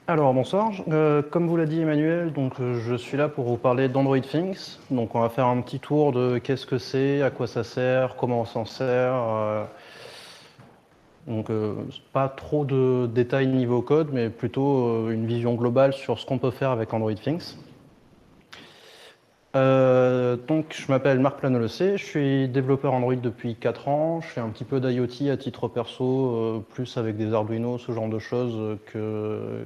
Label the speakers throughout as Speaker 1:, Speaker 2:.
Speaker 1: Alors bonsoir, comme vous l'a dit Emmanuel, je suis là pour vous parler d'Android Things. Donc on va faire un petit tour de qu'est-ce que c'est, à quoi ça sert, comment on s'en sert. Pas trop de détails niveau code, mais plutôt une vision globale sur ce qu'on peut faire avec Android Things. Je m'appelle Marc Planolec, je suis développeur Android depuis 4 ans. Je fais un petit peu d'IoT à titre perso, plus avec des Arduino, ce genre de choses, que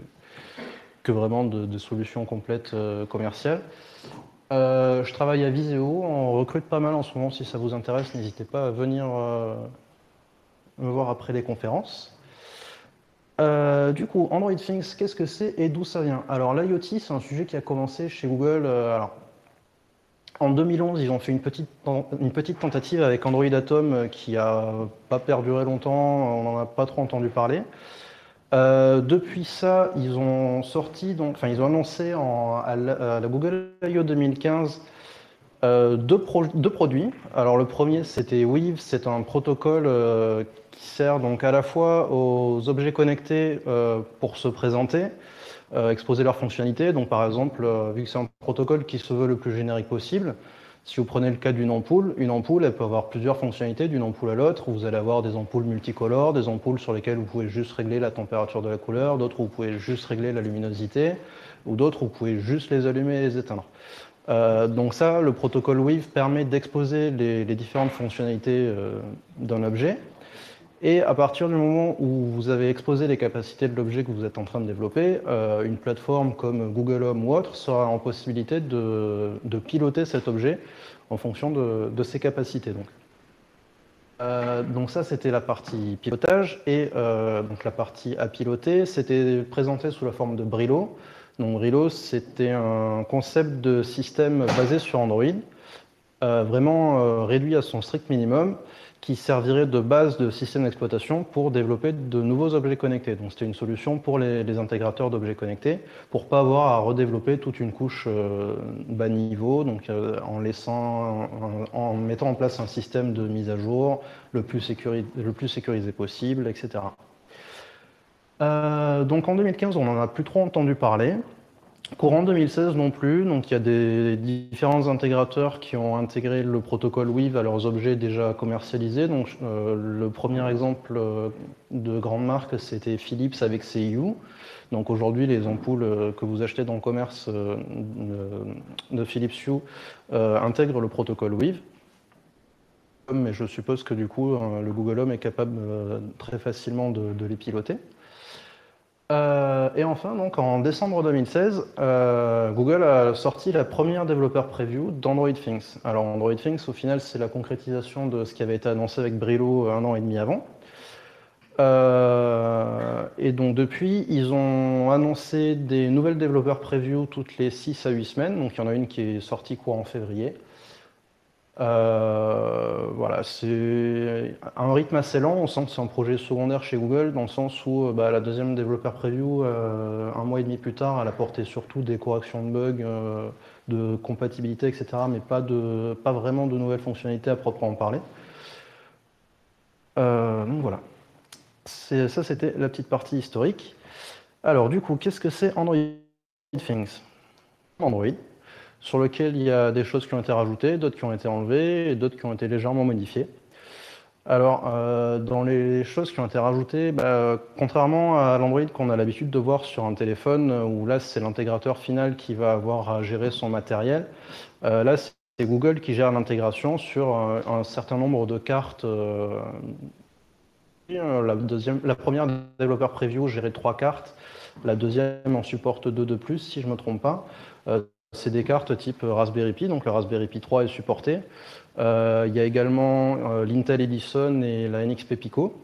Speaker 1: vraiment de solutions complètes commerciales. Je travaille à Viséo, on recrute pas mal en ce moment. Si ça vous intéresse, n'hésitez pas à venir me voir après les conférences. Android Things, qu'est-ce que c'est et d'où ça vient? Alors l'IoT, c'est un sujet qui a commencé chez Google. En 2011, ils ont fait une petite tentative avec Android Atom qui a pas perduré longtemps, on n'en a pas trop entendu parler. Depuis ça, ils ont annoncé à la Google I/O 2015 deux produits. Alors le premier, c'était Weave, c'est un protocole qui sert donc à la fois aux objets connectés pour se présenter, exposer leurs fonctionnalités. Donc par exemple, vu que c'est un protocole qui se veut le plus générique possible, si vous prenez le cas d'une ampoule, elle peut avoir plusieurs fonctionnalités d'une ampoule à l'autre. Vous allez avoir des ampoules multicolores, des ampoules sur lesquelles vous pouvez juste régler la température de la couleur, d'autres où vous pouvez juste régler la luminosité, ou d'autres où vous pouvez juste les allumer et les éteindre. Donc ça, le protocole Weave permet d'exposer les différentes fonctionnalités d'un objet. Et à partir du moment où vous avez exposé les capacités de l'objet que vous êtes en train de développer, une plateforme comme Google Home ou autre sera en possibilité de piloter cet objet en fonction de ses capacités. Donc ça, c'était la partie pilotage. Et donc la partie à piloter, c'était présenté sous la forme de Brillo. Donc Brillo, c'était un concept de système basé sur Android, vraiment réduit à son strict minimum, qui servirait de base de système d'exploitation pour développer de nouveaux objets connectés. Donc c'était une solution pour les intégrateurs d'objets connectés, pour pas avoir à redévelopper toute une couche bas niveau, en mettant en place un système de mise à jour le plus sécurisé possible, etc. Donc en 2015, on n'en a plus trop entendu parler. Courant 2016 non plus, donc il y a des différents intégrateurs qui ont intégré le protocole Weave à leurs objets déjà commercialisés. Le premier exemple de grande marque, c'était Philips avec CIU. Donc aujourd'hui, les ampoules que vous achetez dans le commerce de Philips Hue intègrent le protocole Weave. Mais je suppose que du coup, le Google Home est capable très facilement de les piloter. Et enfin, donc, en décembre 2016, Google a sorti la première développeur preview d'Android Things. Alors Android Things, au final, c'est la concrétisation de ce qui avait été annoncé avec Brillo 1 an et demi avant. Et donc depuis, ils ont annoncé des nouvelles développeurs preview toutes les 6 à 8 semaines. Donc il y en a une qui est sortie courant février. Voilà, c'est un rythme assez lent. On sent que c'est un projet secondaire chez Google, dans le sens où la deuxième développeur preview, 1 mois et demi plus tard, elle a porté surtout des corrections de bugs, de compatibilité, etc., mais pas vraiment de nouvelles fonctionnalités à proprement parler. Donc voilà, ça c'était la petite partie historique. Alors du coup, qu'est-ce que c'est Android Things? Android, sur lequel il y a des choses qui ont été rajoutées, d'autres qui ont été enlevées, et d'autres qui ont été légèrement modifiées. Alors, dans les choses qui ont été rajoutées, contrairement à l'Android qu'on a l'habitude de voir sur un téléphone, où là c'est l'intégrateur final qui va avoir à gérer son matériel, là c'est Google qui gère l'intégration sur un certain nombre de cartes. La première développeur preview gérait 3 cartes, la deuxième en supporte 2 de plus, si je ne me trompe pas. C'est des cartes type Raspberry Pi, donc le Raspberry Pi 3 est supporté. Il y a également l'Intel Edison et la NXP Pico.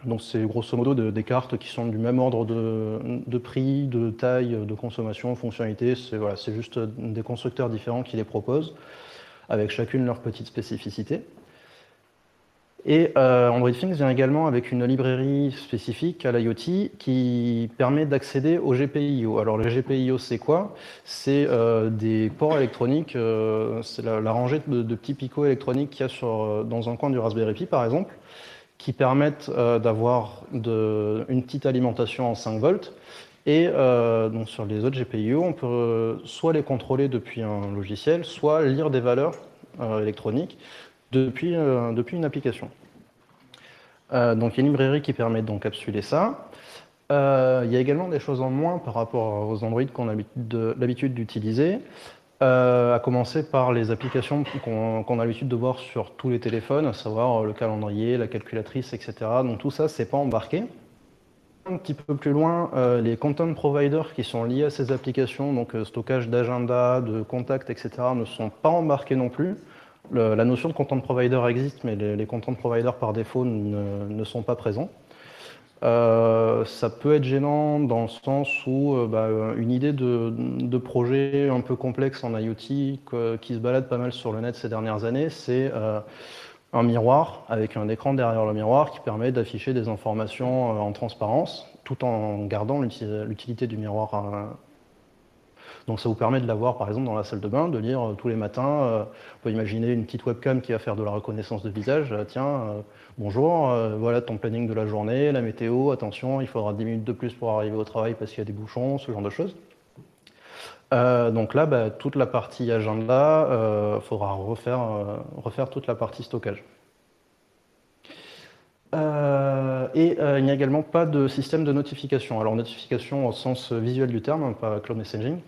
Speaker 1: Donc c'est grosso modo des cartes qui sont du même ordre de prix, de taille, de consommation, fonctionnalité. C'est juste des constructeurs différents qui les proposent, avec chacune leur petite spécificité. Et Android Things vient également avec une librairie spécifique à l'IoT qui permet d'accéder au GPIO. Alors le GPIO, c'est quoi? C'est des ports électroniques, c'est la rangée de petits picots électroniques qu'il y a dans un coin du Raspberry Pi, par exemple, qui permettent d'avoir une petite alimentation en 5 volts Et donc sur les autres GPIO, on peut soit les contrôler depuis un logiciel, soit lire des valeurs électroniques depuis une application. Donc il y a une librairie qui permet d'encapsuler ça. Il y a également des choses en moins par rapport aux Android qu'on a l'habitude d'utiliser, à commencer par les applications qu'on a l'habitude de voir sur tous les téléphones, à savoir le calendrier, la calculatrice, etc. Donc tout ça, c'est pas embarqué. Un petit peu plus loin, les content providers qui sont liés à ces applications, donc stockage d'agenda, de contacts, etc., ne sont pas embarqués non plus. La notion de content provider existe, mais les content providers par défaut ne sont pas présents. Ça peut être gênant dans le sens où une idée de projet un peu complexe en IoT qui se balade pas mal sur le net ces dernières années, c'est un miroir avec un écran derrière le miroir qui permet d'afficher des informations en transparence tout en gardant l'utilité du miroir. Donc ça vous permet de l'avoir par exemple dans la salle de bain, de lire tous les matins, on peut imaginer une petite webcam qui va faire de la reconnaissance de visage, tiens, bonjour, voilà ton planning de la journée, la météo, attention, il faudra 10 minutes de plus pour arriver au travail parce qu'il y a des bouchons, ce genre de choses. Donc là, toute la partie agenda, il faudra refaire toute la partie stockage. Il n'y a également pas de système de notification. Alors notification au sens visuel du terme, hein, pas cloud messaging.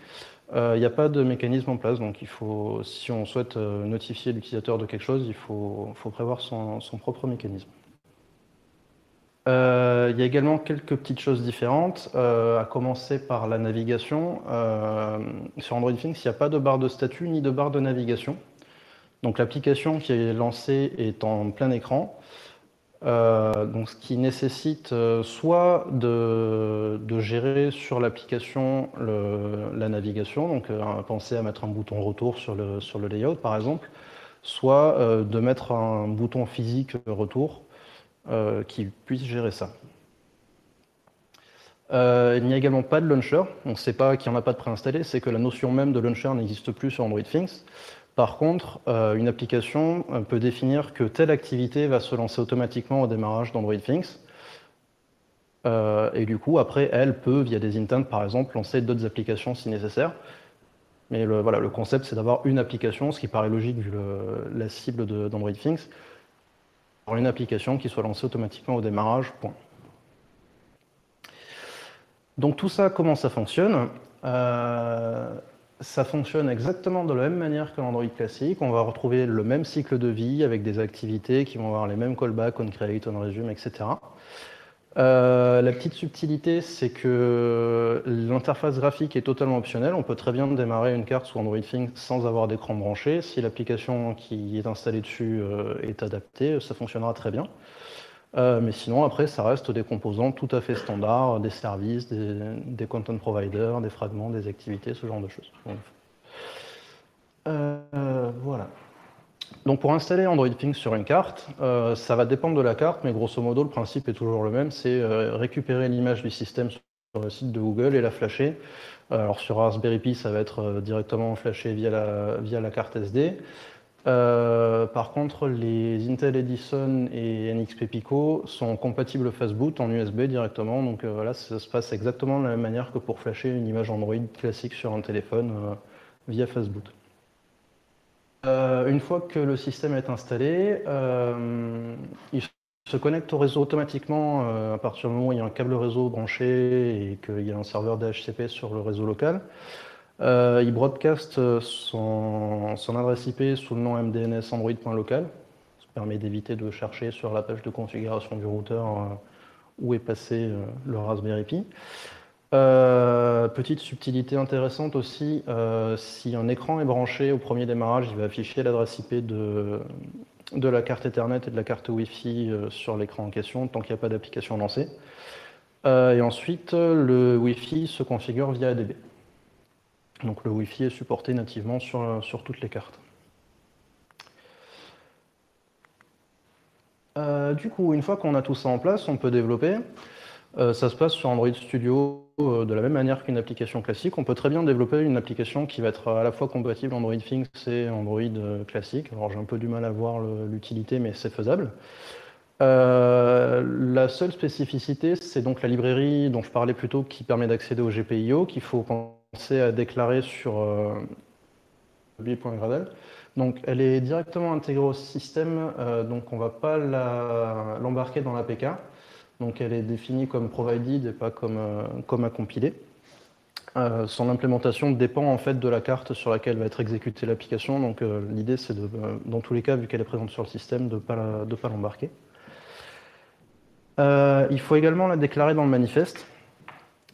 Speaker 1: Il n'y a pas de mécanisme en place, donc il faut, si on souhaite notifier l'utilisateur de quelque chose, il faut prévoir son propre mécanisme. Il y a également quelques petites choses différentes, à commencer par la navigation. Sur Android Things, il n'y a pas de barre de statut ni de barre de navigation. Donc l'application qui est lancée est en plein écran. Donc, ce qui nécessite soit de gérer sur l'application la navigation, donc penser à mettre un bouton retour sur le layout par exemple, soit de mettre un bouton physique retour qui puisse gérer ça. Il n'y a également pas de launcher, on ne sait pas qu'il n'y en a pas de préinstallé, c'est que la notion même de launcher n'existe plus sur Android Things. Par contre, une application peut définir que telle activité va se lancer automatiquement au démarrage d'Android Things. Et du coup, après, elle peut, via des intents par exemple, lancer d'autres applications si nécessaire. Mais voilà, le concept, c'est d'avoir une application, ce qui paraît logique vu la cible d'Android Things, avoir une application qui soit lancée automatiquement au démarrage, point. Donc tout ça, comment ça fonctionne? Ça fonctionne exactement de la même manière que l'Android classique. On va retrouver le même cycle de vie avec des activités qui vont avoir les mêmes callbacks, onCreate, onResume, etc. La petite subtilité, c'est que l'interface graphique est totalement optionnelle. On peut très bien démarrer une carte sous Android Things sans avoir d'écran branché. Si l'application qui est installée dessus est adaptée, ça fonctionnera très bien. Mais sinon, après, ça reste des composants tout à fait standards, des services, des content providers, des fragments, des activités, ce genre de choses. Voilà. Donc pour installer Android Things sur une carte, ça va dépendre de la carte, mais grosso modo, le principe est toujours le même, c'est récupérer l'image du système sur le site de Google et la flasher. Alors sur Raspberry Pi, ça va être directement flashé via la carte SD. Par contre, les Intel Edison et NXP Pico sont compatibles fastboot en USB directement, donc voilà, ça se passe exactement de la même manière que pour flasher une image Android classique sur un téléphone via fastboot. Une fois que le système est installé, il se connecte au réseau automatiquement à partir du moment où il y a un câble réseau branché et qu'il y a un serveur DHCP sur le réseau local. Il broadcast son adresse IP sous le nom mdns android.local. Ça permet d'éviter de chercher sur la page de configuration du routeur où est passé le Raspberry Pi. Petite subtilité intéressante aussi, si un écran est branché au premier démarrage, il va afficher l'adresse IP de la carte Ethernet et de la carte Wi-Fi sur l'écran en question, tant qu'il n'y a pas d'application lancée. Et ensuite, le Wi-Fi se configure via ADB. Donc le Wi-Fi est supporté nativement sur toutes les cartes. Du coup, une fois qu'on a tout ça en place, on peut développer. Ça se passe sur Android Studio de la même manière qu'une application classique. On peut très bien développer une application qui va être à la fois compatible Android Things et Android classique. Alors j'ai un peu du mal à voir l'utilité, mais c'est faisable. La seule spécificité, c'est donc la librairie dont je parlais plus tôt qui permet d'accéder au GPIO, qu'il faut penser à déclarer sur bi.gradle. Donc elle est directement intégrée au système, donc on ne va pas l'embarquer dans l'APK. Donc elle est définie comme provided et pas comme à compiler. Son implémentation dépend en fait de la carte sur laquelle va être exécutée l'application. Donc l'idée c'est dans tous les cas, vu qu'elle est présente sur le système, de ne pas l'embarquer. Il faut également la déclarer dans le manifeste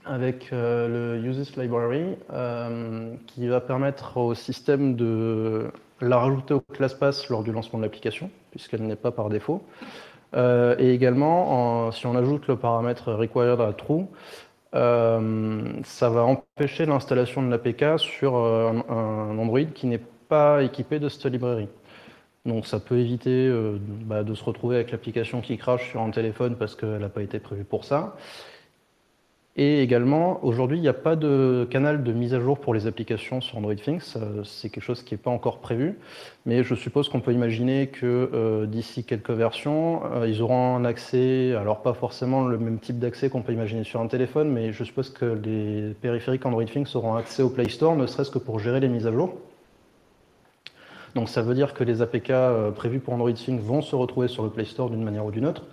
Speaker 1: avec le uses library qui va permettre au système de la rajouter au ClassPass lors du lancement de l'application, puisqu'elle n'est pas par défaut. Et également, si on ajoute le paramètre required à true, ça va empêcher l'installation de l'APK sur un Android qui n'est pas équipé de cette librairie. Donc ça peut éviter de se retrouver avec l'application qui crache sur un téléphone parce qu'elle n'a pas été prévue pour ça. Et également, aujourd'hui, il n'y a pas de canal de mise à jour pour les applications sur Android Things. C'est quelque chose qui n'est pas encore prévu. Mais je suppose qu'on peut imaginer que d'ici quelques versions, ils auront un accès, alors pas forcément le même type d'accès qu'on peut imaginer sur un téléphone, mais je suppose que les périphériques Android Things auront accès au Play Store, ne serait-ce que pour gérer les mises à jour. Donc ça veut dire que les APK prévus pour Android Things vont se retrouver sur le Play Store d'une manière ou d'une autre.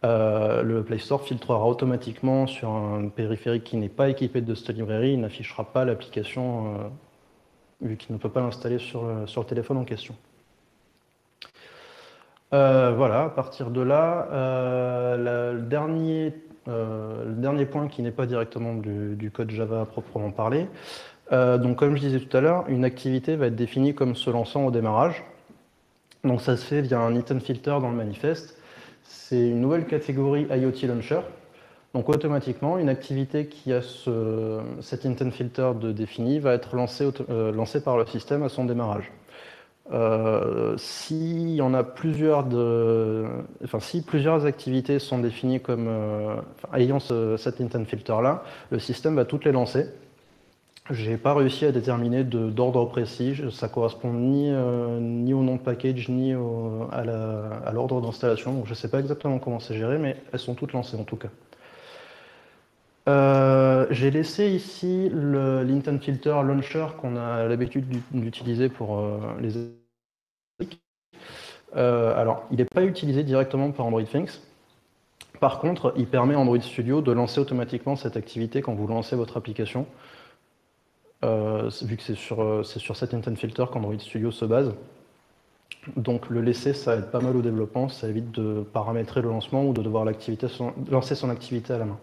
Speaker 1: Le Play Store filtrera automatiquement sur un périphérique qui n'est pas équipé de cette librairie, il n'affichera pas l'application vu qu'il ne peut pas l'installer sur le téléphone en question. Voilà, à partir de là, le dernier point qui n'est pas directement du code Java à proprement parler, donc comme je disais tout à l'heure, une activité va être définie comme se lançant au démarrage. Donc ça se fait via un item filter dans le manifeste. C'est une nouvelle catégorie IoT Launcher. Donc automatiquement, une activité qui a cet intent filter de défini va être lancée par le système à son démarrage. Si plusieurs activités sont définies comme ayant cet intent filter là, le système va toutes les lancer. J'ai pas réussi à déterminer d'ordre précis, ça correspond ni au nom de package, ni à l'ordre d'installation, donc je sais pas exactement comment c'est géré, mais elles sont toutes lancées en tout cas. J'ai laissé ici l'intent filter launcher qu'on a l'habitude d'utiliser pour les alors, il n'est pas utilisé directement par Android Things. Par contre, il permet à Android Studio de lancer automatiquement cette activité quand vous lancez votre application. Vu que c'est sur cet intent filter qu'Android Studio se base. Donc le laisser, ça aide pas mal au développement, ça évite de paramétrer le lancement ou de devoir lancer son activité à la main.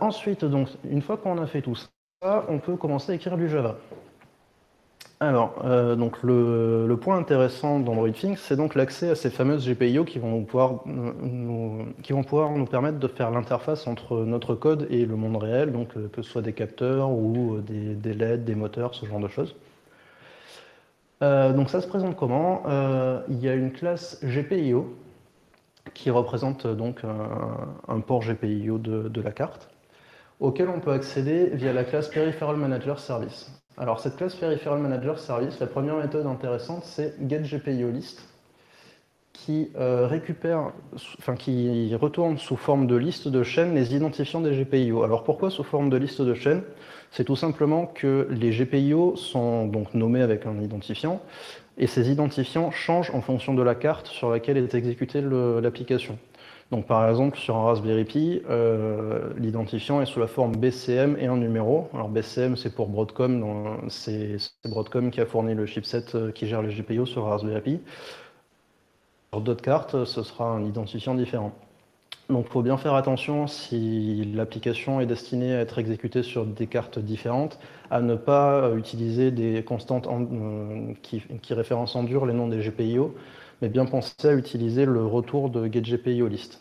Speaker 1: Ensuite, donc, une fois qu'on a fait tout ça, on peut commencer à écrire du Java. Alors, donc le point intéressant d'Android Things, c'est donc l'accès à ces fameuses GPIO qui vont pouvoir nous permettre de faire l'interface entre notre code et le monde réel, donc que ce soit des capteurs ou des LED, des moteurs, ce genre de choses. Donc ça se présente comment? Il y a une classe GPIO qui représente donc un port GPIO de la carte, auquel on peut accéder via la classe Peripheral Manager Service. Alors cette classe Peripheral Manager Service, la première méthode intéressante, c'est getGPIOList, qui qui retourne sous forme de liste de chaînes les identifiants des GPIO. Alors pourquoi sous forme de liste de chaînes? C'est tout simplement que les GPIO sont donc nommés avec un identifiant, et ces identifiants changent en fonction de la carte sur laquelle est exécutée l'application. Donc par exemple, sur un Raspberry Pi, l'identifiant est sous la forme BCM et un numéro. Alors BCM, c'est pour Broadcom, c'est Broadcom qui a fourni le chipset qui gère les GPIO sur Raspberry Pi. Sur d'autres cartes, ce sera un identifiant différent. Donc il faut bien faire attention, si l'application est destinée à être exécutée sur des cartes différentes, à ne pas utiliser des constantes qui référencent en dur les noms des GPIO, mais bien penser à utiliser le retour de getGPIOList.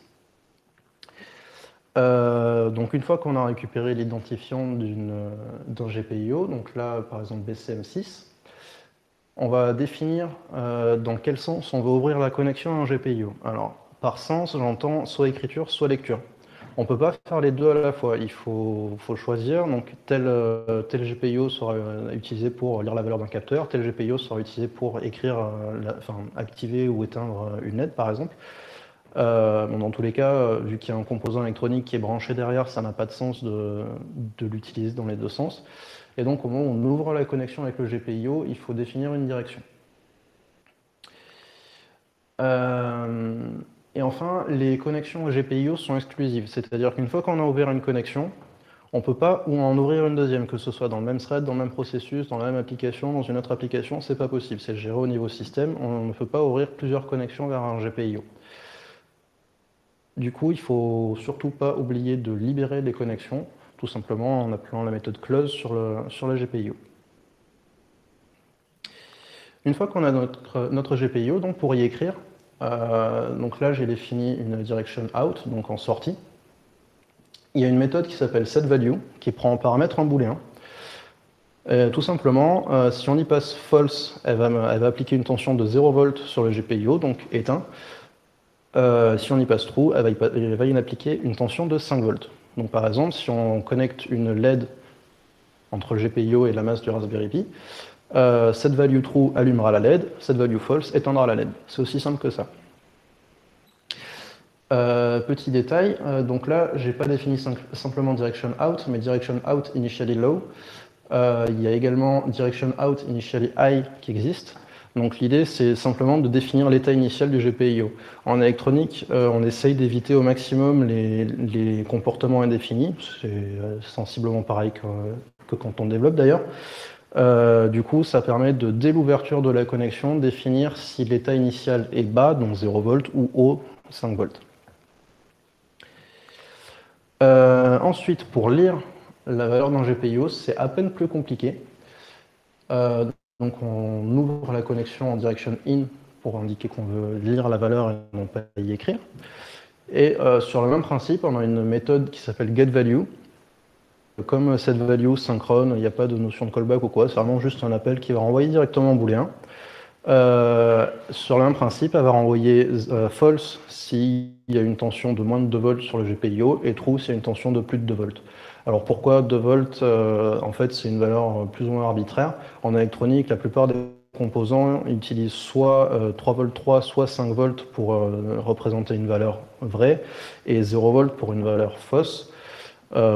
Speaker 1: Donc une fois qu'on a récupéré l'identifiant d'un GPIO, donc là par exemple BCM6, on va définir dans quel sens on veut ouvrir la connexion à un GPIO. Alors par sens, j'entends soit écriture, soit lecture. On ne peut pas faire les deux à la fois. Il faut choisir. Donc, tel GPIO sera utilisé pour lire la valeur d'un capteur, tel GPIO sera utilisé pour écrire, activer ou éteindre une LED, par exemple. Dans tous les cas, vu qu'il y a un composant électronique qui est branché derrière, ça n'a pas de sens de l'utiliser dans les deux sens. Et donc, au moment où on ouvre la connexion avec le GPIO, il faut définir une direction. Et enfin, les connexions GPIO sont exclusives, c'est-à-dire qu'une fois qu'on a ouvert une connexion, on ne peut pas en ouvrir une deuxième, que ce soit dans le même thread, dans le même processus, dans la même application, dans une autre application, c'est pas possible, c'est géré au niveau système, on ne peut pas ouvrir plusieurs connexions vers un GPIO. Du coup, il ne faut surtout pas oublier de libérer les connexions, tout simplement en appelant la méthode close sur le GPIO. Une fois qu'on a notre GPIO, donc pour y écrire, donc là j'ai défini une direction out, donc en sortie. Il y a une méthode qui s'appelle setValue, qui prend en paramètre un booléen. Tout simplement, si on y passe false, elle va appliquer une tension de 0 V sur le GPIO, donc éteint. Si on y passe true, elle va y appliquer une tension de 5 V. Donc par exemple, si on connecte une LED entre le GPIO et la masse du Raspberry Pi, setValue true allumera la LED, setValue false éteindra la LED. C'est aussi simple que ça. Petit détail, donc là, j'ai pas défini simplement direction out, mais direction out initially low. Il y a également direction out initially high qui existe. Donc l'idée, c'est simplement de définir l'état initial du GPIO. En électronique, on essaye d'éviter au maximum les comportements indéfinis. C'est sensiblement pareil que quand on développe d'ailleurs. Du coup, ça permet de, dès l'ouverture de la connexion, définir si l'état initial est bas, donc 0 V, ou haut, 5 V. Ensuite, pour lire la valeur d'un GPIO, c'est à peine plus compliqué. Donc on ouvre la connexion en direction in pour indiquer qu'on veut lire la valeur et non pas y écrire. Et sur le même principe, on a une méthode qui s'appelle getValue. Comme setValue synchrone, il n'y a pas de notion de callback ou quoi, c'est vraiment juste un appel qui va renvoyer directement en booléen. Sur le même principe, elle va renvoyer false s'il y a une tension de moins de 2 volts sur le GPIO et true s'il y a une tension de plus de 2 volts. Alors pourquoi 2 volts En fait, c'est une valeur plus ou moins arbitraire. En électronique, la plupart des composants utilisent soit 3 volts 3, soit 5 volts pour représenter une valeur vraie et 0 volts pour une valeur fausse.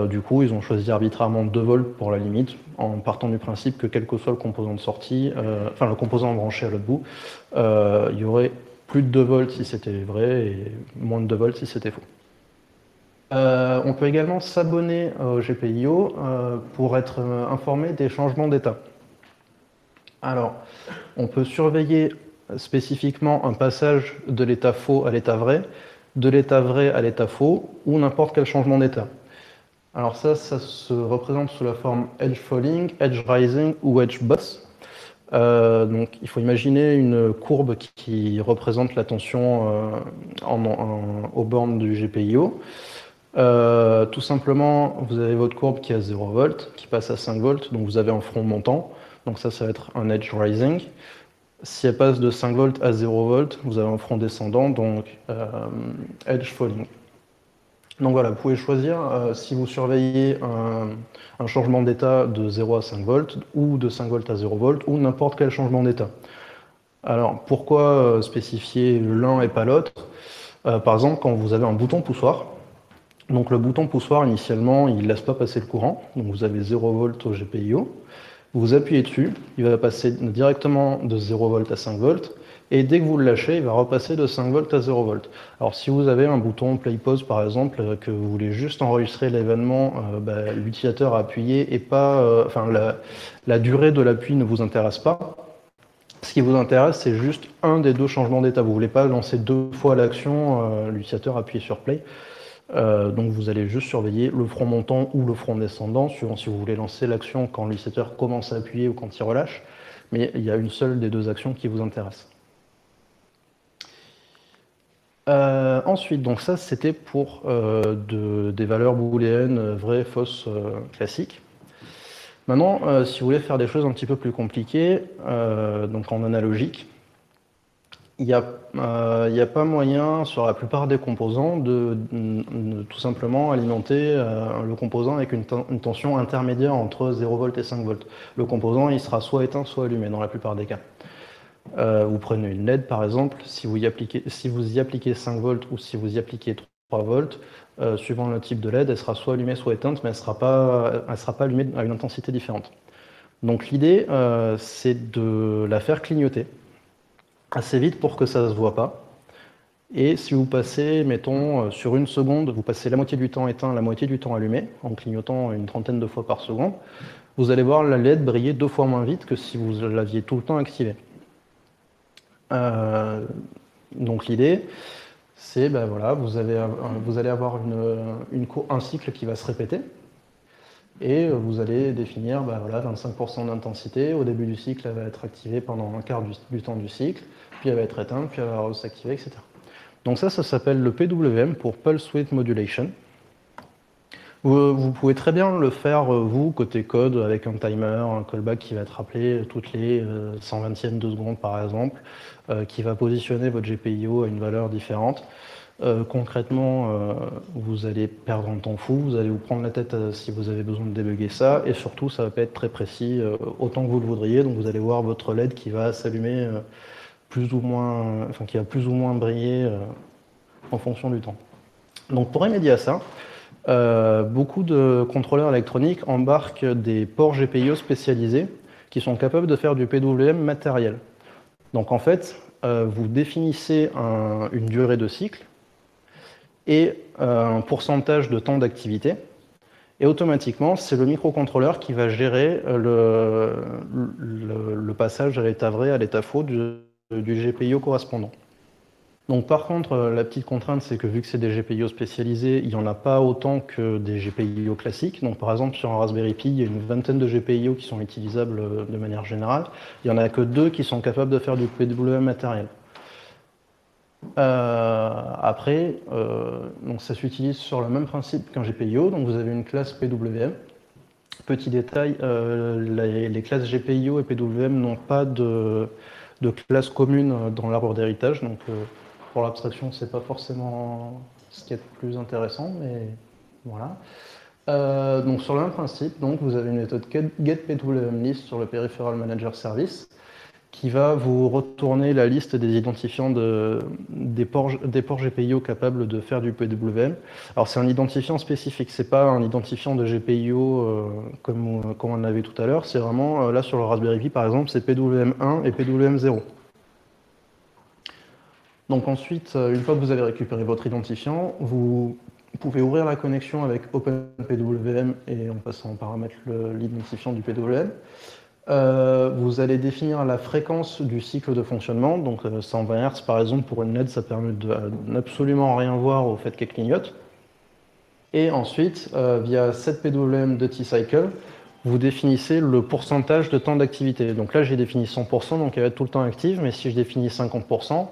Speaker 1: Du coup, ils ont choisi arbitrairement 2 volts pour la limite, en partant du principe que quel que soit le composant de sortie, enfin le composant branché à l'autre bout, il y aurait plus de 2 volts si c'était vrai et moins de 2 volts si c'était faux. On peut également s'abonner au GPIO pour être informé des changements d'état. Alors, on peut surveiller spécifiquement un passage de l'état faux à l'état vrai, de l'état vrai à l'état faux, ou n'importe quel changement d'état. Alors ça se représente sous la forme edge falling, edge rising ou edge boss. Donc il faut imaginer une courbe qui représente la tension aux bornes du GPIO. Tout simplement, vous avez votre courbe qui est à 0 V, qui passe à 5 volts, donc vous avez un front montant, donc ça va être un edge rising. Si elle passe de 5 volts à 0 volts, vous avez un front descendant, donc edge falling. Donc voilà, vous pouvez choisir si vous surveillez un changement d'état de 0 à 5 volts, ou de 5 volts à 0 volts, ou n'importe quel changement d'état. Alors pourquoi spécifier l'un et pas l'autre Par exemple, quand vous avez un bouton poussoir, donc le bouton poussoir initialement il ne laisse pas passer le courant, donc vous avez 0 volts au GPIO, vous appuyez dessus, il va passer directement de 0 volts à 5 volts, et dès que vous le lâchez, il va repasser de 5 volts à 0 volts. Alors si vous avez un bouton play pause par exemple, que vous voulez juste enregistrer l'événement, l'utilisateur a appuyé et pas, la durée de l'appui ne vous intéresse pas. Ce qui vous intéresse, c'est juste un des deux changements d'état. Vous ne voulez pas lancer 2 fois l'action, l'utilisateur appuie sur play. Donc vous allez juste surveiller le front montant ou le front descendant, suivant si vous voulez lancer l'action quand l'utilisateur commence à appuyer ou quand il relâche. Mais il y a une seule des deux actions qui vous intéresse. Ensuite, donc ça c'était pour des valeurs booléennes vraies, fausses, classiques. Maintenant, si vous voulez faire des choses un petit peu plus compliquées, donc en analogique, Il n'y a, il y a pas moyen, sur la plupart des composants, de tout simplement alimenter le composant avec une tension intermédiaire entre 0 volts et 5 volts. Le composant, il sera soit éteint, soit allumé, dans la plupart des cas. Vous prenez une LED, par exemple, si vous y appliquez 5 volts ou si vous y appliquez 3 volts, suivant le type de LED, elle sera soit allumée, soit éteinte, mais elle ne sera pas allumée à une intensité différente. Donc l'idée, c'est de la faire clignoter assez vite pour que ça ne se voit pas. Et si vous passez, mettons, sur une seconde, vous passez la moitié du temps éteint, la moitié du temps allumé, en clignotant une trentaine de fois par seconde, vous allez voir la LED briller 2 fois moins vite que si vous l'aviez tout le temps activée. Donc l'idée, c'est, ben voilà, vous allez avoir un cycle qui va se répéter, et vous allez définir ben voilà, 25% d'intensité. Au début du cycle, elle va être activée pendant un quart du temps du cycle, puis elle va être éteinte, puis elle va s'activer, etc. Donc ça s'appelle le PWM pour Pulse Width Modulation. Vous pouvez très bien le faire, vous, côté code, avec un timer, un callback qui va être rappelé toutes les 120e de seconde, par exemple, qui va positionner votre GPIO à une valeur différente. Concrètement, vous allez perdre un temps fou, vous allez vous prendre la tête si vous avez besoin de débugger ça, et surtout, ça ne va pas être très précis autant que vous le voudriez, donc vous allez voir votre LED qui va s'allumer plus ou moins, enfin qui va plus ou moins briller en fonction du temps. Donc pour remédier à ça, beaucoup de contrôleurs électroniques embarquent des ports GPIO spécialisés qui sont capables de faire du PWM matériel. Donc en fait, vous définissez une durée de cycle et un pourcentage de temps d'activité, et automatiquement, c'est le microcontrôleur qui va gérer le passage à l'état vrai, à l'état faux du GPIO correspondant. Donc par contre, la petite contrainte, c'est que vu que c'est des GPIO spécialisés, il n'y en a pas autant que des GPIO classiques. Donc par exemple, sur un Raspberry Pi, il y a une vingtaine de GPIO qui sont utilisables de manière générale. Il n'y en a que 2 qui sont capables de faire du PWM matériel. Après, donc ça s'utilise sur le même principe qu'un GPIO. Donc vous avez une classe PWM. Petit détail, les classes GPIO et PWM n'ont pas de classe commune dans l'arbre d'héritage. Donc pour l'abstraction, c'est pas forcément ce qui est le plus intéressant, mais voilà. Donc sur le même principe, donc, vous avez une méthode getPWMList sur le Peripheral Manager Service qui va vous retourner la liste des identifiants des ports GPIO capables de faire du PWM. Alors c'est un identifiant spécifique, c'est pas un identifiant de GPIO comme on l'avait tout à l'heure, c'est vraiment, là sur le Raspberry Pi par exemple, c'est PWM1 et PWM0. Donc ensuite, une fois que vous avez récupéré votre identifiant, vous pouvez ouvrir la connexion avec OpenPWM et en passant en paramètre l'identifiant du PWM. Vous allez définir la fréquence du cycle de fonctionnement. Donc 120 Hz par exemple pour une LED, ça permet de n'absolument rien voir au fait qu'elle clignote. Et ensuite, via setPWM de T-Cycle, vous définissez le pourcentage de temps d'activité. Donc là, j'ai défini 100%, donc elle va être tout le temps active, mais si je définis 50%,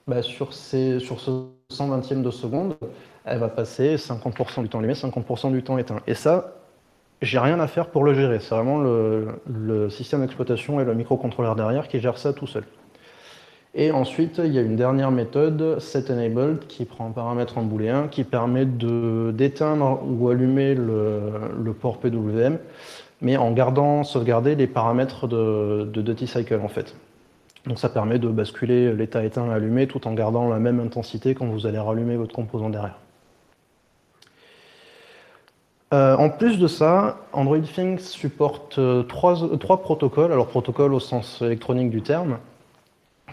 Speaker 1: bah, sur ce 120e de seconde, elle va passer 50% du temps allumé, 50% du temps éteint. Et ça, j'ai rien à faire pour le gérer. C'est vraiment le système d'exploitation et le microcontrôleur derrière qui gère ça tout seul. Et ensuite, il y a une dernière méthode, setEnabled, qui prend un paramètre en booléen, qui permet d'éteindre ou allumer le port PWM, mais en gardant sauvegardé les paramètres de Duty Cycle en fait. Donc ça permet de basculer l'état éteint à allumé tout en gardant la même intensité quand vous allez rallumer votre composant derrière. En plus de ça, Android Things supporte trois protocoles, alors protocoles au sens électronique du terme,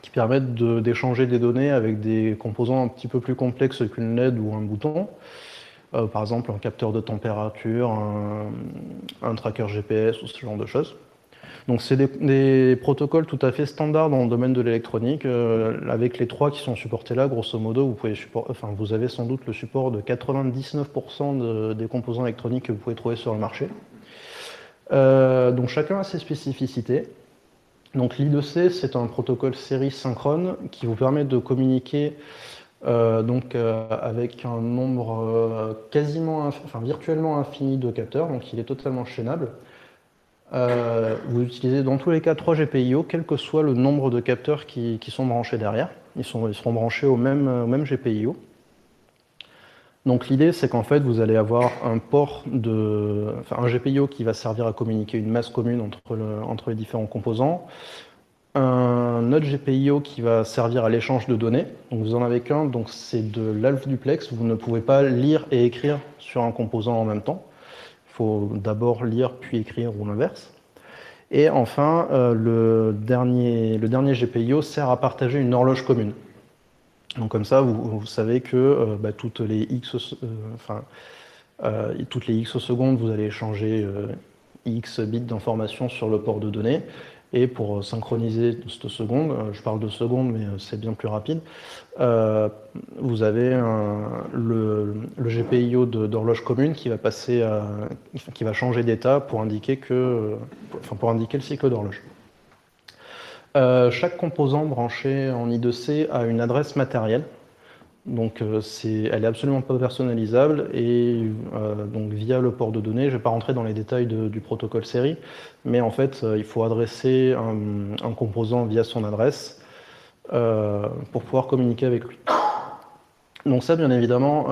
Speaker 1: qui permettent d'échanger des données avec des composants un petit peu plus complexes qu'une LED ou un bouton. Par exemple, un capteur de température, un tracker GPS ou ce genre de choses. Donc c'est des protocoles tout à fait standards dans le domaine de l'électronique. Avec les trois qui sont supportés là, grosso modo, vous avez sans doute le support de 99% des composants électroniques que vous pouvez trouver sur le marché. Donc chacun a ses spécificités. Donc l'I2C, c'est un protocole série synchrone qui vous permet de communiquer avec un nombre virtuellement infini de capteurs, donc il est totalement chaînable. vous utilisez dans tous les cas 3 GPIO, quel que soit le nombre de capteurs qui sont branchés derrière. Ils seront branchés au même GPIO. Donc l'idée, c'est qu'en fait, vous allez avoir un un GPIO qui va servir à communiquer une masse commune entre les différents composants, un autre GPIO qui va servir à l'échange de données. Donc vous en avez qu'un, donc c'est de l'half duplex. Vous ne pouvez pas lire et écrire sur un composant en même temps. Il faut d'abord lire puis écrire ou l'inverse. Et enfin, le dernier GPIO sert à partager une horloge commune. Donc comme ça, vous savez que toutes les X secondes, vous allez échanger X bits d'informations sur le port de données. Et pour synchroniser cette seconde, je parle de secondes, mais c'est bien plus rapide, vous avez le GPIO d'horloge commune qui va changer d'état pour indiquer le cycle d'horloge. Chaque composant branché en I2C a une adresse matérielle. Donc elle est absolument pas personnalisable et donc via le port de données, je ne vais pas rentrer dans les détails du protocole série, mais en fait il faut adresser un composant via son adresse pour pouvoir communiquer avec lui. Donc ça bien évidemment,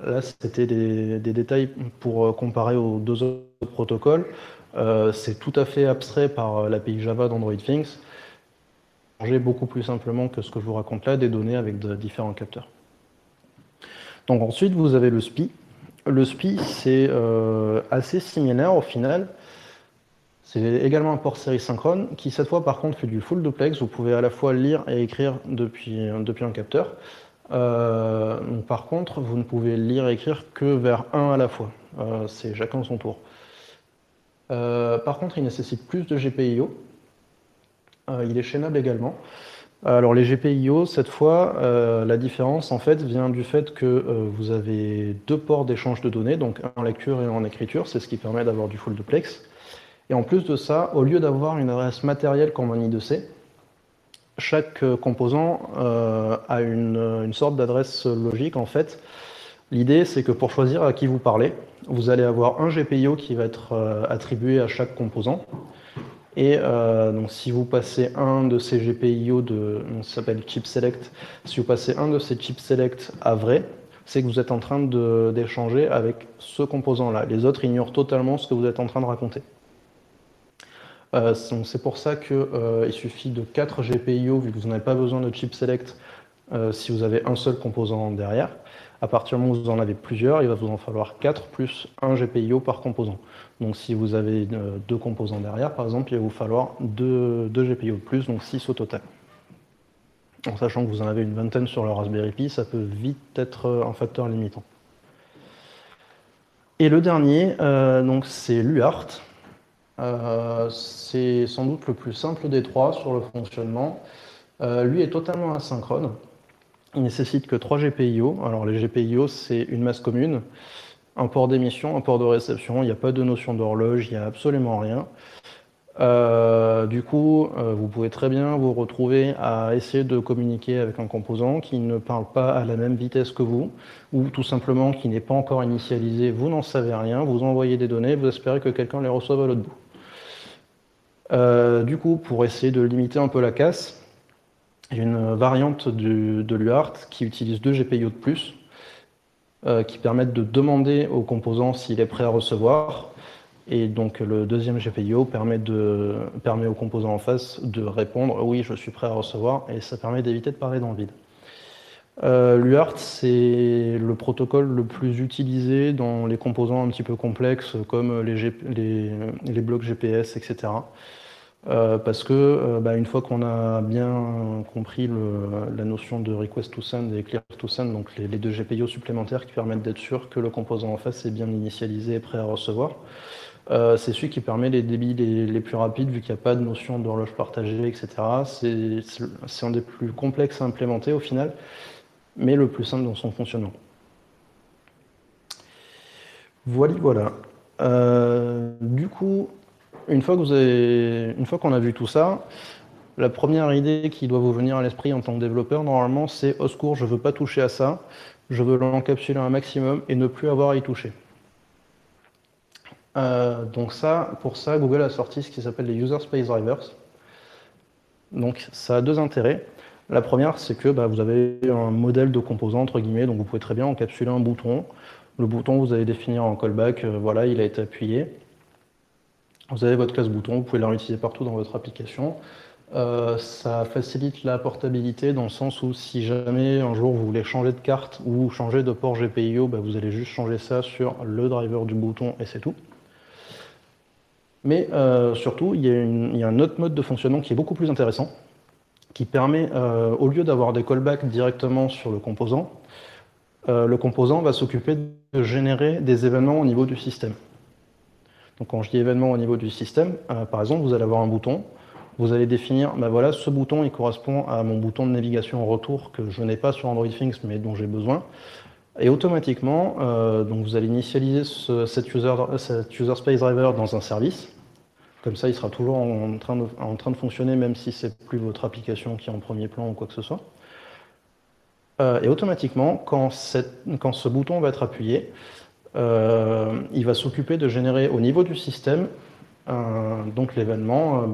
Speaker 1: là c'était des détails pour comparer aux deux autres protocoles. C'est tout à fait abstrait par l'API Java d'Android Things. Beaucoup plus simplement que ce que je vous raconte là, des données avec différents capteurs. Donc ensuite, vous avez le SPI. Le SPI, c'est assez similaire au final. C'est également un port série synchrone, qui cette fois par contre fait du full duplex. Vous pouvez à la fois lire et écrire depuis un capteur. Donc, par contre, vous ne pouvez lire et écrire que vers un à la fois. C'est chacun son tour. Par contre, il nécessite plus de GPIO. Il est chaînable également. Alors les GPIO, cette fois, la différence en fait vient du fait que vous avez deux ports d'échange de données, donc un en lecture et un en écriture, c'est ce qui permet d'avoir du full duplex. Et en plus de ça, au lieu d'avoir une adresse matérielle comme un I2C, chaque composant a une sorte d'adresse logique en fait. L'idée, c'est que pour choisir à qui vous parlez, vous allez avoir un GPIO qui va être attribué à chaque composant. Et donc si vous passez un de ces GPIO, ça s'appelle chip select, si vous passez un de ces chip select à vrai, c'est que vous êtes en train d'échanger avec ce composant-là. Les autres ignorent totalement ce que vous êtes en train de raconter. C'est pour ça qu'il suffit de 4 GPIO, vu que vous n'avez pas besoin de chip select si vous avez un seul composant derrière. À partir du moment où vous en avez plusieurs, il va vous en falloir 4 plus 1 GPIO par composant. Donc si vous avez 2 composants derrière, par exemple, il va vous falloir 2 GPIO de plus, donc 6 au total. En sachant que vous en avez une vingtaine sur le Raspberry Pi, ça peut vite être un facteur limitant. Et le dernier, donc c'est l'UART. C'est sans doute le plus simple des trois sur le fonctionnement. Lui est totalement asynchrone. Il nécessite que 3 GPIO. Alors les GPIO, c'est une masse commune, un port d'émission, un port de réception. Il n'y a pas de notion d'horloge, il n'y a absolument rien. Du coup, vous pouvez très bien vous retrouver à essayer de communiquer avec un composant qui ne parle pas à la même vitesse que vous, ou tout simplement qui n'est pas encore initialisé, vous n'en savez rien, vous envoyez des données, vous espérez que quelqu'un les reçoive à l'autre bout. Du coup, pour essayer de limiter un peu la casse, il y a une variante de l'UART qui utilise 2 GPIO de plus, qui permettent de demander au composant s'il est prêt à recevoir. Et donc le deuxième GPIO permet au composant en face de répondre « oui, je suis prêt à recevoir » et ça permet d'éviter de parler dans le vide. L'UART, c'est le protocole le plus utilisé dans les composants un petit peu complexes comme les blocs GPS, etc. Parce que une fois qu'on a bien compris la notion de request to send et clear to send, donc les 2 GPIO supplémentaires qui permettent d'être sûr que le composant en face est bien initialisé et prêt à recevoir, c'est celui qui permet les débits les plus rapides vu qu'il n'y a pas de notion d'horloge partagée, etc. C'est un des plus complexes à implémenter au final, mais le plus simple dans son fonctionnement. Voilà. Du coup, une fois qu'on a vu tout ça, la première idée qui doit vous venir à l'esprit en tant que développeur, normalement, c'est « au secours, je ne veux pas toucher à ça, je veux l'encapsuler un maximum et ne plus avoir à y toucher ». Donc pour ça, Google a sorti ce qui s'appelle les User Space Drivers. Donc ça a deux intérêts. La première, c'est que vous avez un modèle de composant, entre guillemets, donc vous pouvez très bien encapsuler un bouton. Le bouton, vous allez définir en callback, voilà, il a été appuyé. Vous avez votre classe bouton, vous pouvez la réutiliser partout dans votre application. Ça facilite la portabilité dans le sens où si jamais un jour vous voulez changer de carte ou changer de port GPIO, vous allez juste changer ça sur le driver du bouton et c'est tout. Mais surtout, il y a un autre mode de fonctionnement qui est beaucoup plus intéressant, qui permet, au lieu d'avoir des callbacks directement sur le composant va s'occuper de générer des événements au niveau du système. Donc quand je dis événements au niveau du système, par exemple, vous allez avoir un bouton, vous allez définir, voilà, ce bouton, il correspond à mon bouton de navigation en retour que je n'ai pas sur Android Things, mais dont j'ai besoin. Et automatiquement, donc vous allez initialiser cet user space driver dans un service. Comme ça, il sera toujours en train de fonctionner, même si c'est plus votre application qui est en premier plan ou quoi que ce soit. Et automatiquement, quand ce bouton va être appuyé, il va s'occuper de générer au niveau du système donc l'événement,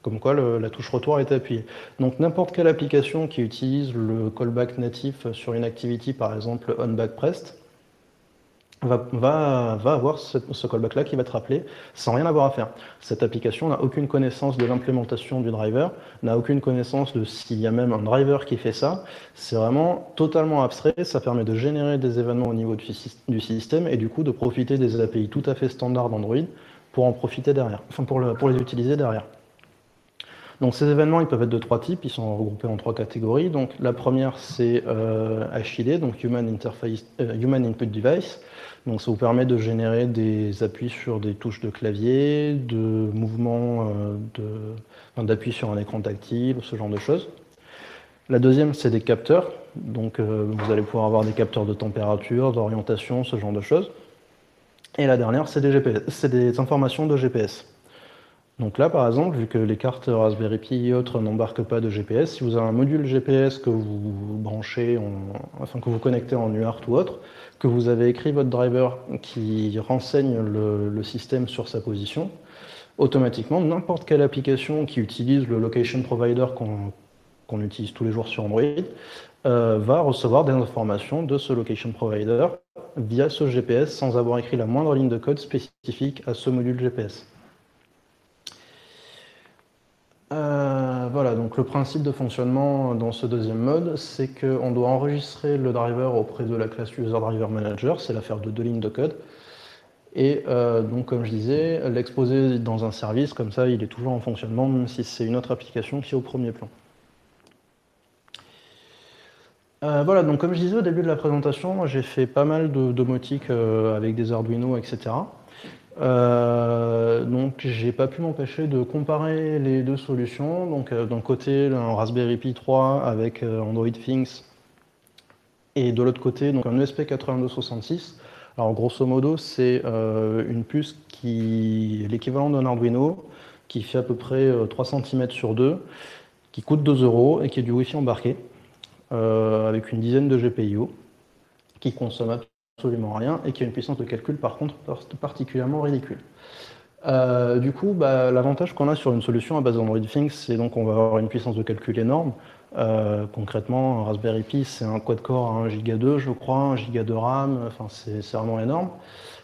Speaker 1: comme quoi la touche retour a été appuyée. Donc n'importe quelle application qui utilise le callback natif sur une activity, par exemple onBackPressed, va avoir ce callback-là qui va être rappelé sans rien avoir à faire. Cette application n'a aucune connaissance de l'implémentation du driver, n'a aucune connaissance de s'il y a même un driver qui fait ça. C'est vraiment totalement abstrait, ça permet de générer des événements au niveau du système et du coup de profiter des API tout à fait standards d'Android pour en profiter derrière, enfin pour les utiliser derrière. Donc ces événements, ils peuvent être de trois types, ils sont regroupés en trois catégories. Donc la première, c'est HID, donc Human Input Device. Donc ça vous permet de générer des appuis sur des touches de clavier, de mouvements d'appui sur un écran tactile, ce genre de choses. La deuxième, c'est des capteurs. Donc vous allez pouvoir avoir des capteurs de température, d'orientation, ce genre de choses. Et la dernière, c'est des GPS, c'est des informations de GPS. Donc là, par exemple, vu que les cartes Raspberry Pi et autres n'embarquent pas de GPS, si vous avez un module GPS que vous branchez, que vous connectez en UART ou autre, que vous avez écrit votre driver qui renseigne le système sur sa position, automatiquement, n'importe quelle application qui utilise le location provider qu'on utilise tous les jours sur Android va recevoir des informations de ce location provider via ce GPS sans avoir écrit la moindre ligne de code spécifique à ce module GPS. Voilà, donc le principe de fonctionnement dans ce deuxième mode, c'est qu'on doit enregistrer le driver auprès de la classe UserDriverManager, c'est l'affaire de 2 lignes de code. Et donc, comme je disais, l'exposer dans un service, comme ça, il est toujours en fonctionnement, même si c'est une autre application qui est au premier plan. Voilà, donc comme je disais au début de la présentation, j'ai fait pas mal de domotique avec des Arduino, etc. Donc j'ai pas pu m'empêcher de comparer les deux solutions. Donc d'un côté un Raspberry Pi 3 avec Android Things et de l'autre côté donc un ESP8266. Alors grosso modo c'est une puce qui est l'équivalent d'un Arduino qui fait à peu près 3 cm sur 2, qui coûte 2 € et qui est du Wi-Fi embarqué avec une dizaine de GPIO qui consomme absolument rien et qui a une puissance de calcul par contre particulièrement ridicule. Du coup, l'avantage qu'on a sur une solution à base d'Android Things, c'est donc on va avoir une puissance de calcul énorme. Concrètement, un Raspberry Pi, c'est un quad-core à 1 Go 2, je crois, 1 Go de RAM, enfin, c'est vraiment énorme,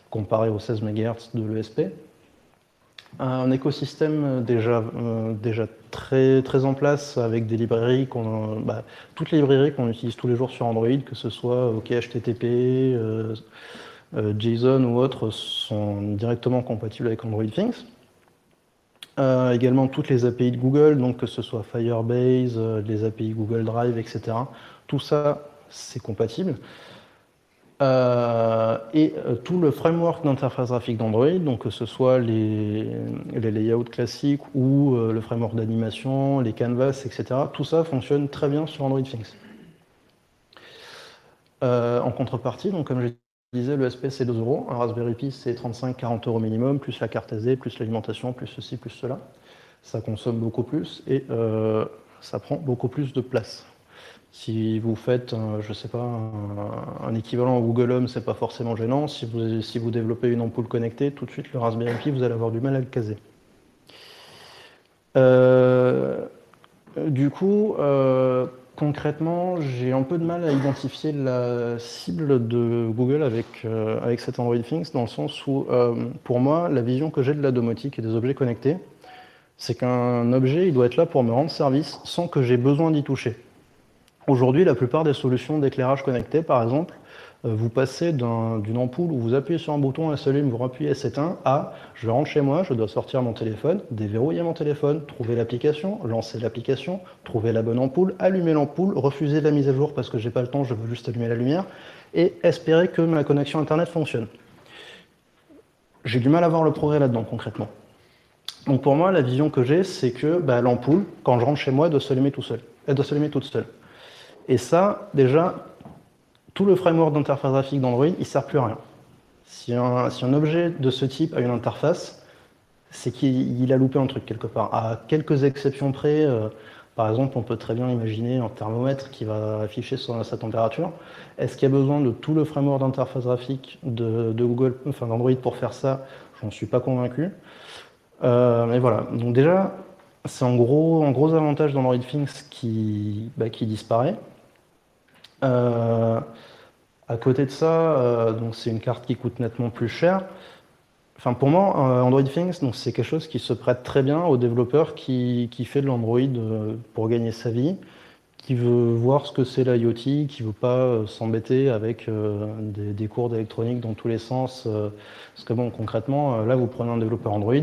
Speaker 1: comparé aux 16 MHz de l'ESP. Un écosystème déjà très, très en place avec des librairies toutes les librairies qu'on utilise tous les jours sur Android, que ce soit HTTP, JSON ou autres, sont directement compatibles avec Android Things. Également toutes les API de Google, donc que ce soit Firebase, les API Google Drive, etc. Tout ça, c'est compatible. Tout le framework d'interface graphique d'Android, donc que ce soit les layouts classiques ou le framework d'animation, les canvas, etc., tout ça fonctionne très bien sur Android Things. En contrepartie, donc comme je disais, le SP c'est 2 €, un Raspberry Pi c'est 35-40 € minimum, plus la carte SD, plus l'alimentation, plus ceci, plus cela. Ça consomme beaucoup plus et ça prend beaucoup plus de place. Si vous faites, je sais pas, un équivalent au Google Home, c'est pas forcément gênant. Si vous développez une ampoule connectée, tout de suite le Raspberry Pi, vous allez avoir du mal à le caser. Du coup, concrètement, j'ai un peu de mal à identifier la cible de Google avec cet Android Things, dans le sens où, pour moi, la vision que j'ai de la domotique et des objets connectés, c'est qu'un objet, il doit être là pour me rendre service sans que j'ai besoin d'y toucher. Aujourd'hui, la plupart des solutions d'éclairage connecté, par exemple, vous passez d'une ampoule où vous appuyez sur un bouton, elle s'allume, vous rappuyez, elle s'éteint, à je rentre chez moi, je dois sortir mon téléphone, déverrouiller mon téléphone, trouver l'application, lancer l'application, trouver la bonne ampoule, allumer l'ampoule, refuser la mise à jour parce que j'ai pas le temps, je veux juste allumer la lumière, et espérer que ma connexion Internet fonctionne. J'ai du mal à voir le progrès là-dedans, concrètement. Donc pour moi, la vision que j'ai, c'est que l'ampoule, quand je rentre chez moi, elle doit s'allumer tout seul. Elle doit s'allumer toute seule. Et ça, déjà, tout le framework d'interface graphique d'Android, il ne sert plus à rien. Si un objet de ce type a une interface, c'est qu'il a loupé un truc quelque part. À quelques exceptions près, par exemple, on peut très bien imaginer un thermomètre qui va afficher sa température. Est-ce qu'il y a besoin de tout le framework d'interface graphique de Google, enfin d'Android pour faire ça? J'en suis pas convaincu. Mais voilà, donc déjà, c'est un gros avantage d'Android Things qui disparaît. À côté de ça, donc c'est une carte qui coûte nettement plus cher. Enfin, pour moi, Android Things, donc c'est quelque chose qui se prête très bien au développeur qui fait de l'Android pour gagner sa vie, qui veut voir ce que c'est l'IoT, qui veut pas s'embêter avec des cours d'électronique dans tous les sens. Parce que bon, concrètement, là, vous prenez un développeur Android,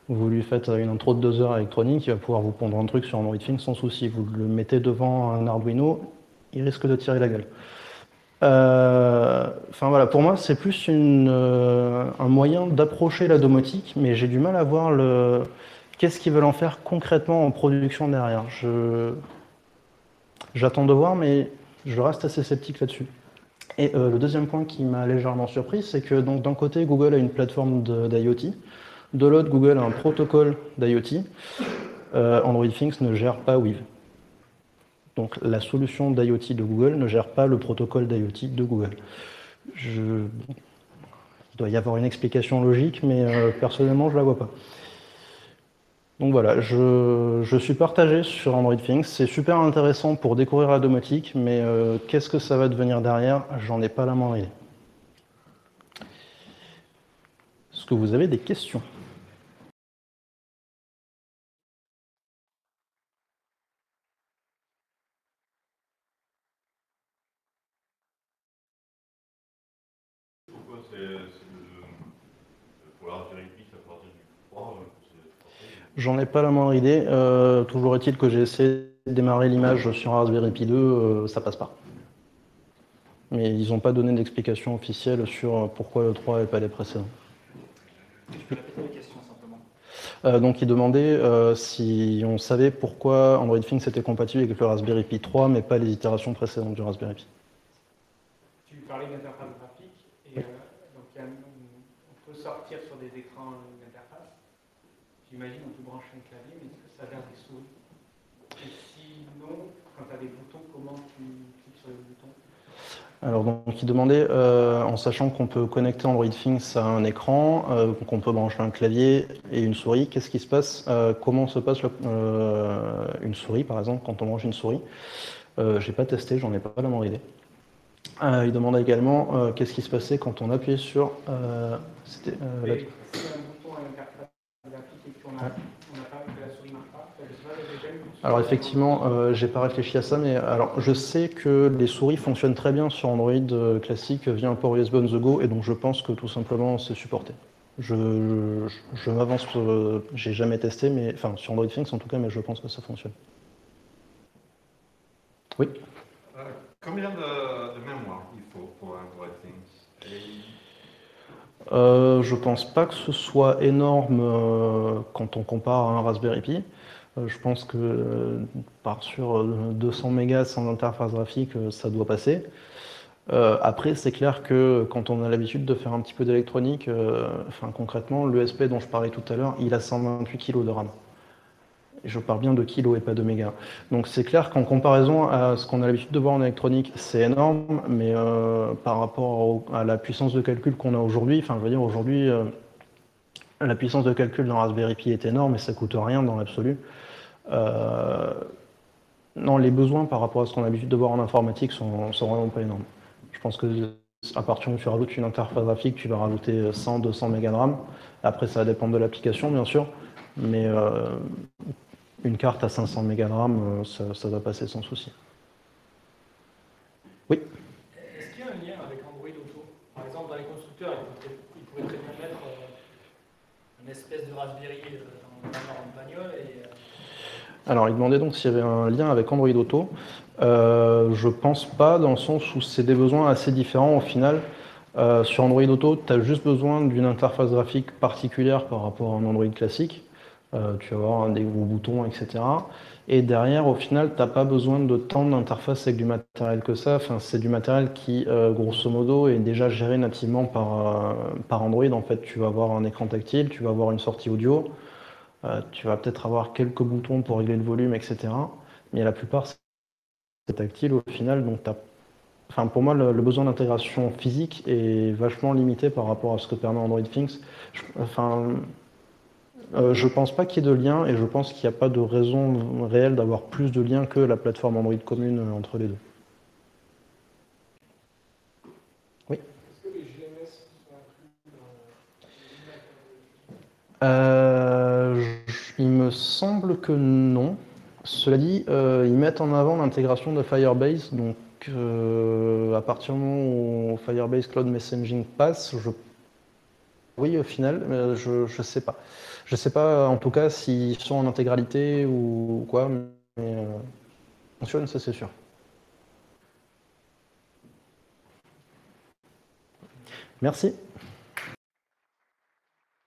Speaker 1: vous lui faites une intro de 2 heures électronique, il va pouvoir vous pondre un truc sur Android Things sans souci. Vous le mettez devant un Arduino, il risque de tirer la gueule. Enfin voilà, pour moi, c'est plus un moyen d'approcher la domotique, mais j'ai du mal à voir qu'est-ce qu'ils veulent en faire concrètement en production derrière. J'attends de voir, mais je reste assez sceptique là-dessus. Et le deuxième point qui m'a légèrement surpris, c'est que donc d'un côté, Google a une plateforme d'IoT, de l'autre, Google a un protocole d'IoT. Android Things ne gère pas Weave. Donc la solution d'IoT de Google ne gère pas le protocole d'IoT de Google. Il doit y avoir une explication logique, mais personnellement, je ne la vois pas. Donc voilà, je suis partagé sur Android Things. C'est super intéressant pour découvrir la domotique, mais qu'est-ce que ça va devenir derrière? J'en ai pas la moindre idée. Est-ce que vous avez des questions?
Speaker 2: Pourquoi pour la Raspberry Pi, ça part du 3
Speaker 1: J'en ai pas la moindre idée. Toujours est-il que j'ai essayé de démarrer l'image sur Raspberry Pi 2, ça passe pas. Mais ils n'ont pas donné d'explication officielle sur pourquoi le 3 et pas les précédents.
Speaker 3: Tu peux répéter la question simplement.
Speaker 1: Donc ils demandaient si on savait pourquoi Android Things était compatible avec le Raspberry Pi 3, mais pas les itérations précédentes du Raspberry Pi.
Speaker 3: Tu parlais d'interface graphique, et donc on peut sortir sur des écrans d'interface. J'imagine on peut brancher un clavier, mais est-ce que ça vient des souris? Et sinon, quand tu as des boutons, comment tu cliques sur les boutons?
Speaker 1: Alors donc ils demandaient, en sachant qu'on peut connecter Android Things à un écran, qu'on peut brancher un clavier et une souris, qu'est-ce qui se passe? Comment se passe une souris, par exemple, quand on branche une souris? J'ai pas testé, j'en ai pas la moindre idée. Il demandait également qu'est-ce qui se passait quand on appuyait sur...
Speaker 3: Si un bouton à l'interface graphique et qu'on n'a pas que la souris marche pas,
Speaker 1: alors effectivement, j'ai pas réfléchi à ça, mais alors je sais que les souris fonctionnent très bien sur Android classique via un port USB on the go, et donc je pense que tout simplement c'est supporté. Je m'avance, j'ai jamais testé, mais enfin sur Android Things en tout cas, mais je pense que ça fonctionne. Oui.
Speaker 2: Combien de mémoire il faut pour Android Things?
Speaker 1: Je pense pas que ce soit énorme quand on compare à un Raspberry Pi. Je pense que part sur 200 mégas sans interface graphique, ça doit passer. Après, c'est clair que quand on a l'habitude de faire un petit peu d'électronique, enfin concrètement, l'ESP dont je parlais tout à l'heure, il a 128 kg de RAM. Je parle bien de kilos et pas de mégas. Donc c'est clair qu'en comparaison à ce qu'on a l'habitude de voir en électronique, c'est énorme, mais par rapport à la puissance de calcul qu'on a aujourd'hui, enfin je veux dire aujourd'hui, la puissance de calcul d'un Raspberry Pi est énorme et ça coûte rien dans l'absolu. Non, les besoins par rapport à ce qu'on a l'habitude de voir en informatique sont vraiment pas énormes. Je pense que à partir où tu rajoutes une interface graphique, tu vas rajouter 100, 200 mégas de RAM. Après, ça va dépendre de l'application, bien sûr, mais une carte à 500 mégas de RAM, ça va passer sans souci. Oui.
Speaker 4: Est-ce qu'il y a un lien avec Android Auto? Par exemple, dans les constructeurs, ils pourraient très bien mettre une espèce de Raspberry dans une bagnole et...
Speaker 1: Alors, il demandait donc s'il y avait un lien avec Android Auto. Je pense pas, dans le sens où c'est des besoins assez différents au final. Sur Android Auto, tu as juste besoin d'une interface graphique particulière par rapport à un Android classique. Tu vas avoir des gros boutons, etc. Et derrière, au final, tu n'as pas besoin de tant d'interface avec du matériel que ça. Enfin, c'est du matériel qui, grosso modo, est déjà géré nativement par Android. En fait, tu vas avoir un écran tactile, tu vas avoir une sortie audio, tu vas peut-être avoir quelques boutons pour régler le volume, etc. Mais la plupart, c'est tactile au final. Donc, enfin, pour moi, le besoin d'intégration physique est vachement limité par rapport à ce que permet Android Things. Je pense pas qu'il y ait de lien et je pense qu'il n'y a pas de raison réelle d'avoir plus de liens que la plateforme Android commune entre les deux. Oui.
Speaker 4: Est-ce que les GMS sont inclus
Speaker 1: Il me semble que non. Cela dit, ils mettent en avant l'intégration de Firebase. Donc, à partir du moment où Firebase Cloud Messaging passe, oui, au final, je ne sais pas. Je ne sais pas, en tout cas, s'ils sont en intégralité ou quoi, mais fonctionne, ça c'est sûr. Merci.